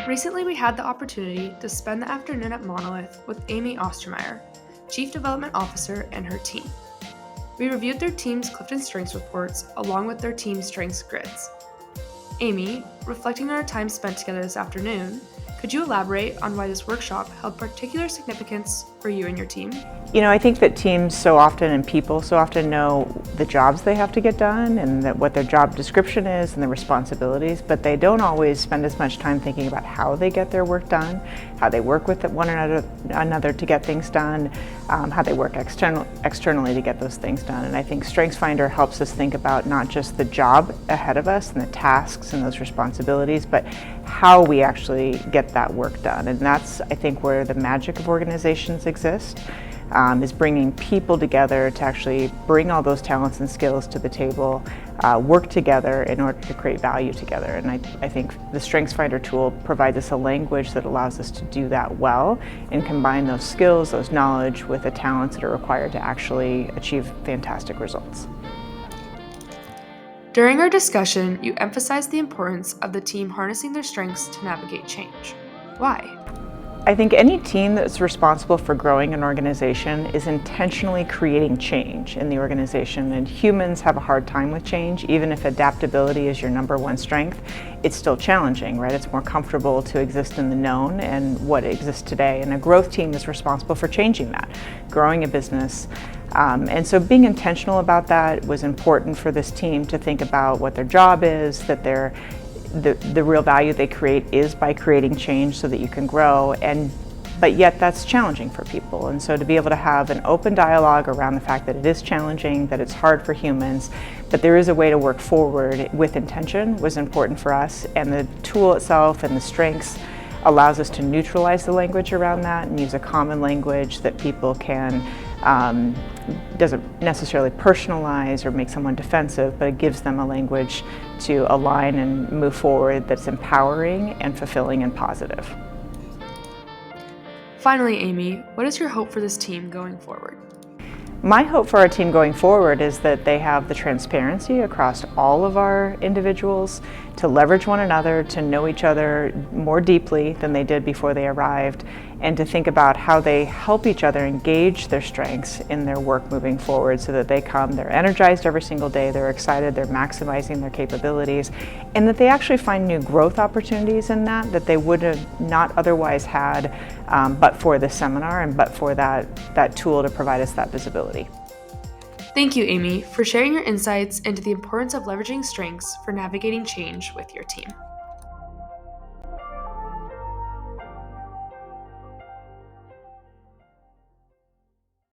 Recently, we had the opportunity to spend the afternoon at Monolith with Amy Ostermeyer, Chief Development Officer, and her team. We reviewed their team's Clifton Strengths reports along with their team's strengths grids. Amy, reflecting on our time spent together this afternoon, could you elaborate on why this workshop held particular significance for you and your team? I think that teams so often and people so often know the jobs they have to get done and that what their job description is and the responsibilities, but they don't always spend as much time thinking about how they get their work done, how they work with one another to get things done, how they work externally to get those things done. And I think StrengthsFinder helps us think about not just the job ahead of us and the tasks and those responsibilities, but how we actually get that work done. And that's, I think, where the magic of organizations exist. Is bringing people together to actually bring all those talents and skills to the table, work together in order to create value together. And I think the StrengthsFinder tool provides us a language that allows us to do that well and combine those skills, those knowledge with the talents that are required to actually achieve fantastic results. During our discussion, you emphasized the importance of the team harnessing their strengths to navigate change. Why? I think any team that's responsible for growing an organization is intentionally creating change in the organization, and humans have a hard time with change. Even if adaptability is your number one strength, it's still challenging, right? It's more comfortable to exist in the known and what exists today, and a growth team is responsible for changing that, growing a business. And so being intentional about that was important for this team to think about what their job is, that the real value they create is by creating change so that you can grow, but yet that's challenging for people. And so to be able to have an open dialogue around the fact that it is challenging, that it's hard for humans, but there is a way to work forward with intention was important for us. And the tool itself and the strengths allows us to neutralize the language around that and use a common language that people can doesn't necessarily personalize or make someone defensive, but it gives them a language to align and move forward that's empowering and fulfilling and positive. Finally, Amy, what is your hope for this team going forward? My hope for our team going forward is that they have the transparency across all of our individuals to leverage one another, to know each other more deeply than they did before they arrived, and to think about how they help each other engage their strengths in their work moving forward so that they're energized every single day, they're excited, they're maximizing their capabilities, and that they actually find new growth opportunities in that they would have not otherwise had but for this seminar and but for that tool to provide us that visibility. Thank you, Amy, for sharing your insights into the importance of leveraging strengths for navigating change with your team.